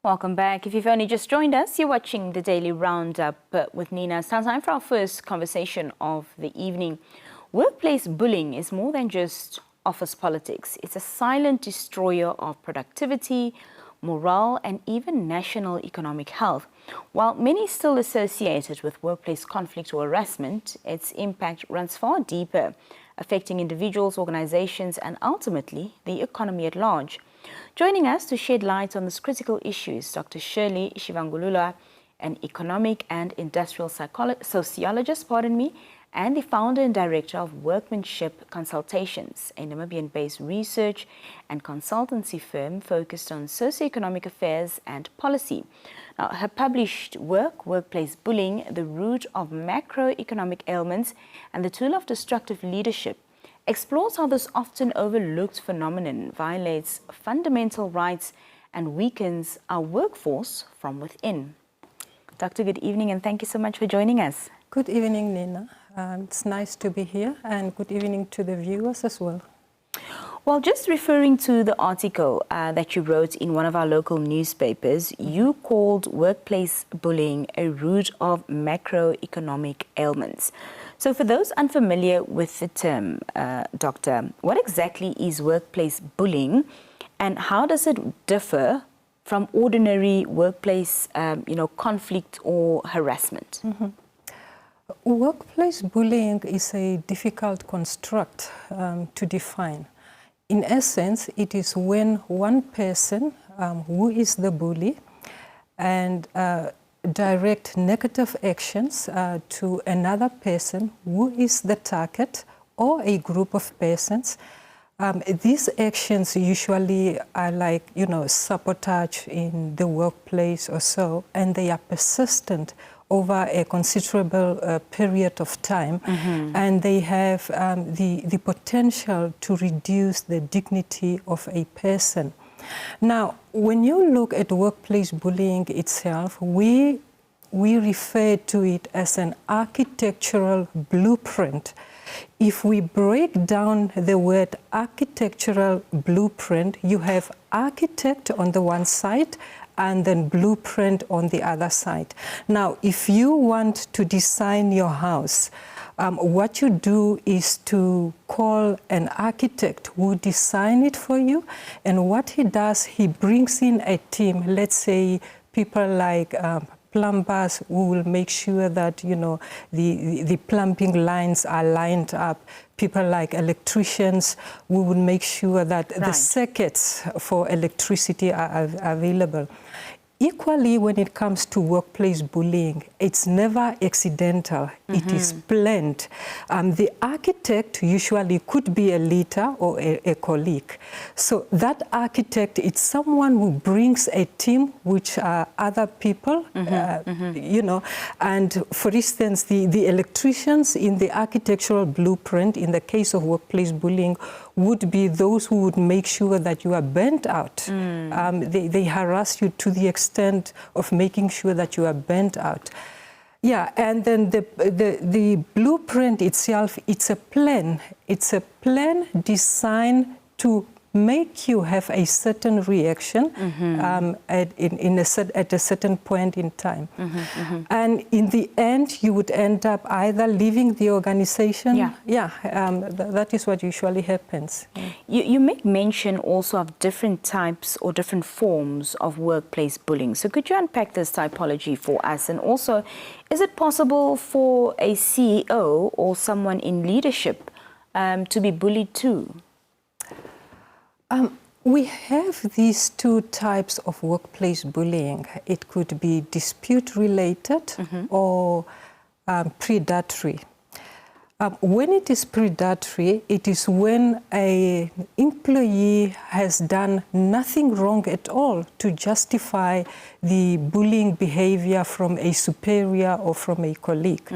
Welcome back. If you've only just joined us, you're watching the Daily Roundup with Nina. It's time for our first conversation of the evening. Workplace bullying is more than just office politics. It's a silent destroyer of productivity, morale, and even national economic health. While many still associate it with workplace conflict or harassment, its impact runs far deeper, affecting individuals, organizations, and ultimately the economy at large. Joining us to shed light on this critical issue is Dr. Shirley Shivangulula, an economic and industrial sociologist, and the founder and director of Workmanship Consultations, a Namibian-based research and consultancy firm focused on socioeconomic affairs and policy. Now, her published work, Workplace Bullying, the Root of Macroeconomic Ailments and the Tool of Destructive Leadership, explores how this often overlooked phenomenon violates fundamental rights and weakens our workforce from within. Doctor, good evening, and thank you so much for joining us. Good evening, Nina. It's nice to be here, and good evening to the viewers as well. Well, just referring to the article that you wrote in one of our local newspapers, you called workplace bullying a root of macroeconomic ailments. So for those unfamiliar with the term, Doctor, what exactly is workplace bullying and how does it differ from ordinary workplace conflict or harassment? Mm-hmm. Workplace bullying is a difficult construct to define. In essence, it is when one person who is the bully and direct negative actions to another person who is the target or a group of persons. These actions usually are like, sabotage in the workplace or so, and they are persistent over a considerable period of time, and they have the potential to reduce the dignity of a person. Now, when you look at workplace bullying itself, we refer to it as an architectural blueprint. If we break down the word architectural blueprint, you have architect on the one side and then blueprint on the other side. Now, if you want to design your house, what you do is to call an architect who design it for you, and what he does, he brings in a team, let's say people like plumbers who will make sure that the plumbing lines are lined up, people like electricians who will make sure that the circuits for electricity are available. Equally, when it comes to workplace bullying, it's never accidental. It is planned. The architect usually could be a leader or a colleague. So that architect is someone who brings a team, which are other people, and for instance, the electricians in the architectural blueprint, in the case of workplace bullying, would be those who would make sure that you are burnt out. They harass you to the extent of making sure that you are burnt out. Yeah, and then the blueprint itself, it's a plan. It's a plan designed to make you have a certain reaction at a certain point in time. And in the end, you would end up either leaving the organization. That is what usually happens. You make mention also of different types or different forms of workplace bullying. So could you unpack this typology for us? And also, is it possible for a CEO or someone in leadership to be bullied too? We have these two types of workplace bullying. It could be dispute-related or predatory. When it is predatory, it is when an employee has done nothing wrong at all to justify the bullying behavior from a superior or from a colleague.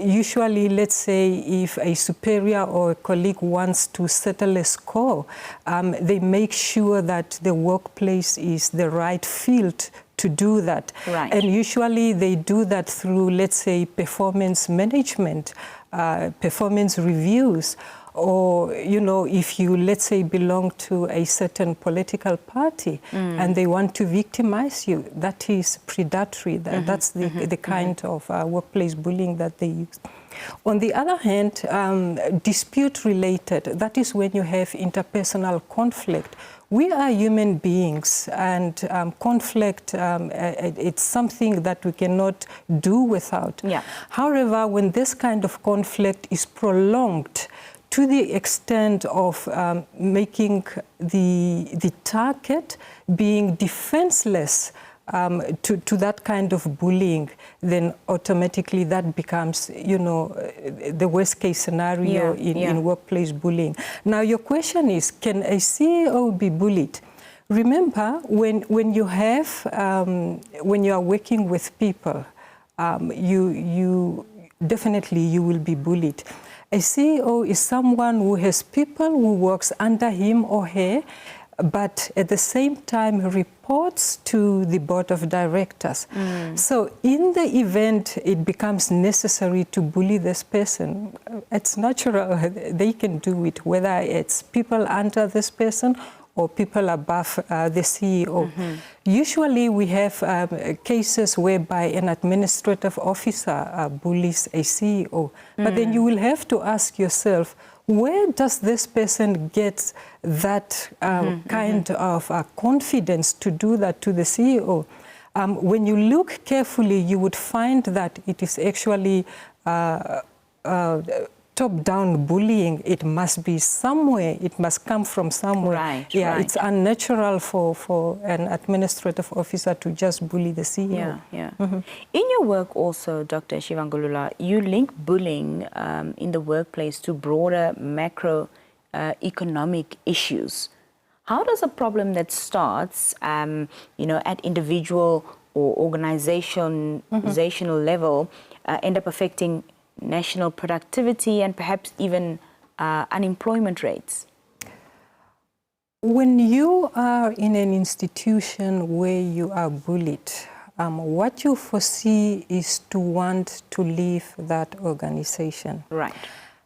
Usually, let's say if a superior or a colleague wants to settle a score, they make sure that the workplace is the right field to do that. And usually they do that through, let's say, performance management, performance reviews, or, you know, if you, let's say, belong to a certain political party and they want to victimize you, that is predatory. That's the kind of workplace bullying that they use. On the other hand, dispute-related, that is when you have interpersonal conflict. We are human beings, and conflict, it's something that we cannot do without. Yeah. However, when this kind of conflict is prolonged to the extent of making the target being defenseless to that kind of bullying, then automatically that becomes, you know, the worst case scenario in workplace bullying. Now, your question is, can a CEO be bullied? Remember, when you have, when you are working with people, you definitely you will be bullied. A CEO is someone who has people who works under him or her, but at the same time reports to the board of directors. So in the event it becomes necessary to bully this person, it's natural, they can do it, whether it's people under this person or people above the CEO. Usually we have cases whereby an administrative officer bullies a CEO, but then you will have to ask yourself, where does this person get that kind of confidence to do that to the CEO? When you look carefully, you would find that it is actually top-down bullying. It must be somewhere, it must come from somewhere. Right, right. It's unnatural for an administrative officer to just bully the CEO. In your work also, Dr. Shivangulula, you link bullying in the workplace to broader macro economic issues. How does a problem that starts, you know, at individual or organizational level end up affecting national productivity and perhaps even unemployment rates? When you are in an institution where you are bullied, what you foresee is to want to leave that organization. Right.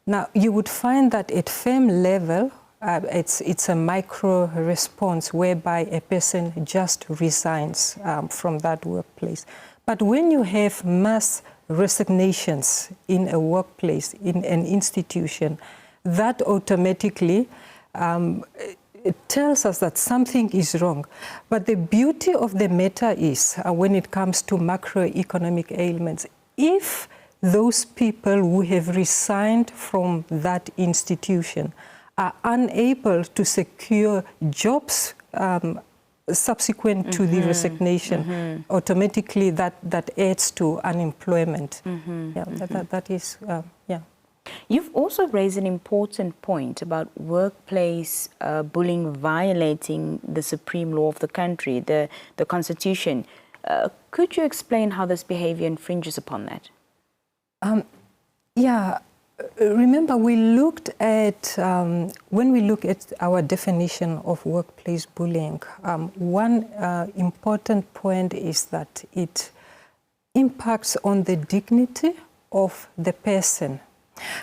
Now, you would find that at firm level, it's a micro response whereby a person just resigns from that workplace. But when you have mass resignations in a workplace, in an institution, that automatically it tells us that something is wrong. But the beauty of the matter is, when it comes to macroeconomic ailments, if those people who have resigned from that institution are unable to secure jobs subsequent to the resignation, automatically that adds to unemployment. That is, You've also raised an important point about workplace bullying violating the supreme law of the country, the Constitution. Could you explain how this behavior infringes upon that? Remember, we looked at, when we look at our definition of workplace bullying, one important point is that it impacts on the dignity of the person.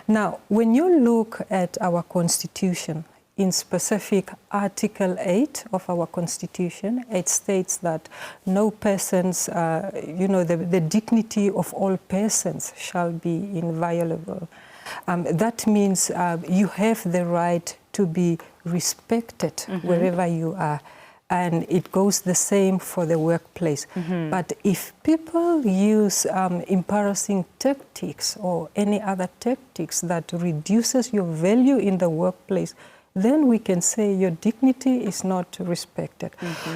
Now, when you look at our Constitution, in specific Article 8 of our Constitution, it states that no persons, the dignity of all persons shall be inviolable. That means you have the right to be respected wherever you are. And it goes the same for the workplace. But if people use embarrassing tactics or any other tactics that reduces your value in the workplace, then we can say your dignity is not respected.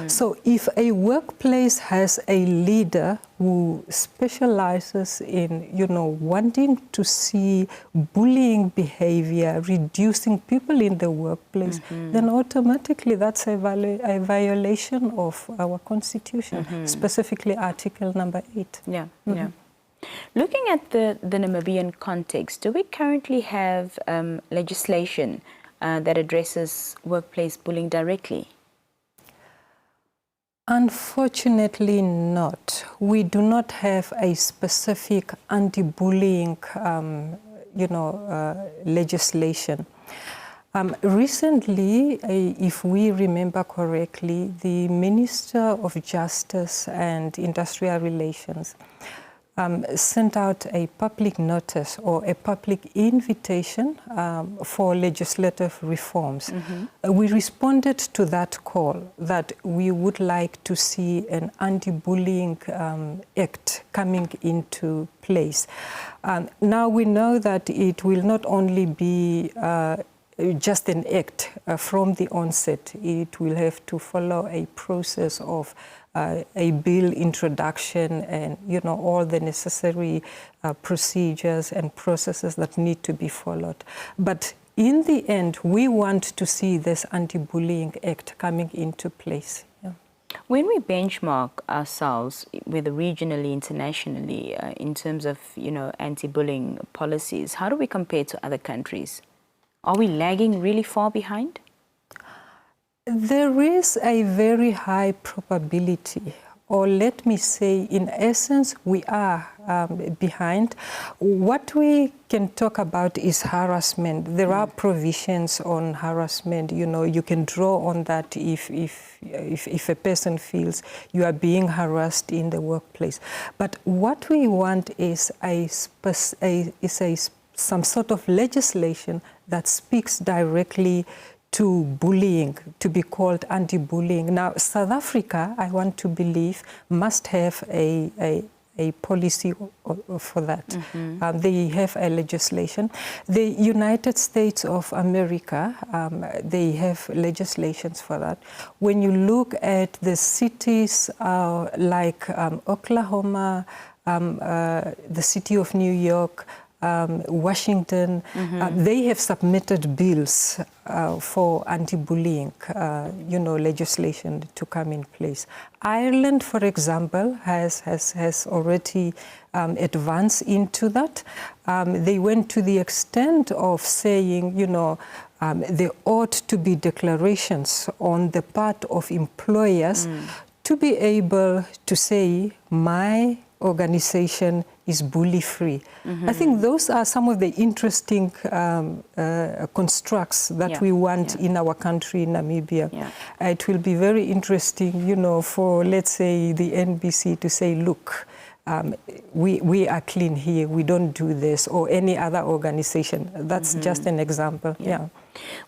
So if a workplace has a leader who specializes in, wanting to see bullying behavior, reducing people in the workplace, then automatically that's a violation of our Constitution, specifically Article number 8. Looking at the Namibian context, do we currently have legislation that addresses workplace bullying directly? Unfortunately not. We do not have a specific anti-bullying, legislation. Recently, if we remember correctly, the Minister of Justice and Industrial Relations sent out a public notice or a public invitation for legislative reforms. We responded to that call that we would like to see an anti-bullying act coming into place. Now we know that it will not only be just an act from the onset. It will have to follow a process of a bill introduction and, you know, all the necessary procedures and processes that need to be followed. But in the end, we want to see this anti-bullying act coming into place. Yeah. When we benchmark ourselves, whether regionally, internationally, in terms of, you know, anti-bullying policies, how do we compare to other countries? Are we lagging really far behind? There is a very high probability, or let me say, in essence, we are behind. What we can talk about is harassment. There are provisions on harassment. You know, you can draw on that if a person feels you are being harassed in the workplace. But what we want is some sort of legislation that speaks directly to bullying, to be called anti-bullying. Now, South Africa, I want to believe, must have a policy for that. They have a legislation. The United States of America, they have legislations for that. When you look at the cities like Oklahoma, the city of New York, Washington, they have submitted bills for anti-bullying, you know, legislation to come in place. Ireland, for example, has already advanced into that. They went to the extent of saying, you know, there ought to be declarations on the part of employers to be able to say, my organization is bully-free. I think those are some of the interesting constructs that we want in our country, Namibia. It will be very interesting, you know, for, let's say, the NBC to say, look, we are clean here, we don't do this, or any other organization. That's just an example.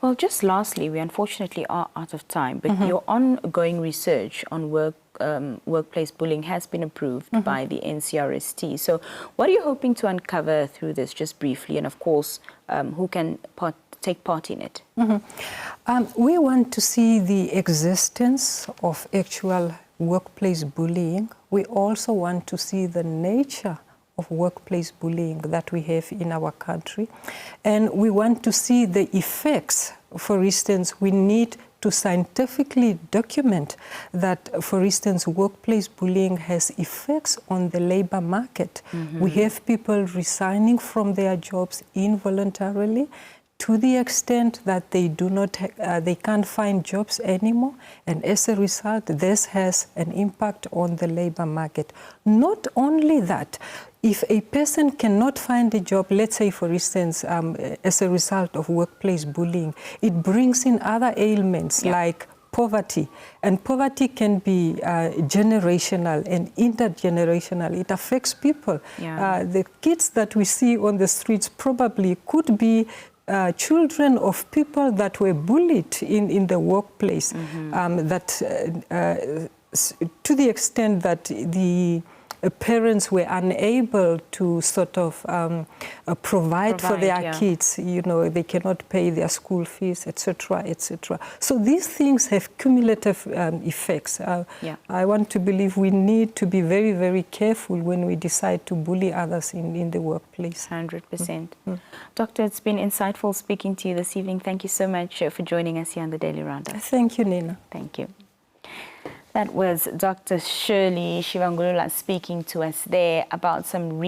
Well, just lastly, we unfortunately are out of time, but your ongoing research on workplace bullying has been approved by the NCRST. So what are you hoping to uncover through this, just briefly, and of course, who can take part in it? We want to see the existence of actual workplace bullying. We also want to see the nature of workplace bullying that we have in our country. And we want to see the effects. For instance, we need to scientifically document that, for instance, workplace bullying has effects on the labor market. We have people resigning from their jobs involuntarily to the extent that they they can't find jobs anymore, and as a result, this has an impact on the labor market. Not only that, if a person cannot find a job, let's say, for instance, as a result of workplace bullying, it brings in other ailments like poverty. And poverty can be generational and intergenerational. It affects people. The kids that we see on the streets probably could be children of people that were bullied in the workplace, to the extent that the parents were unable to sort of provide for their kids. You know, they cannot pay their school fees, etc., etc. So these things have cumulative effects. I want to believe we need to be very, very careful when we decide to bully others in the workplace. 100%. Doctor, it's been insightful speaking to you this evening. Thank you so much for joining us here on the Daily Roundup. Thank you, Nina. Thank you. That was Dr. Shirley Shivangulula speaking to us there about some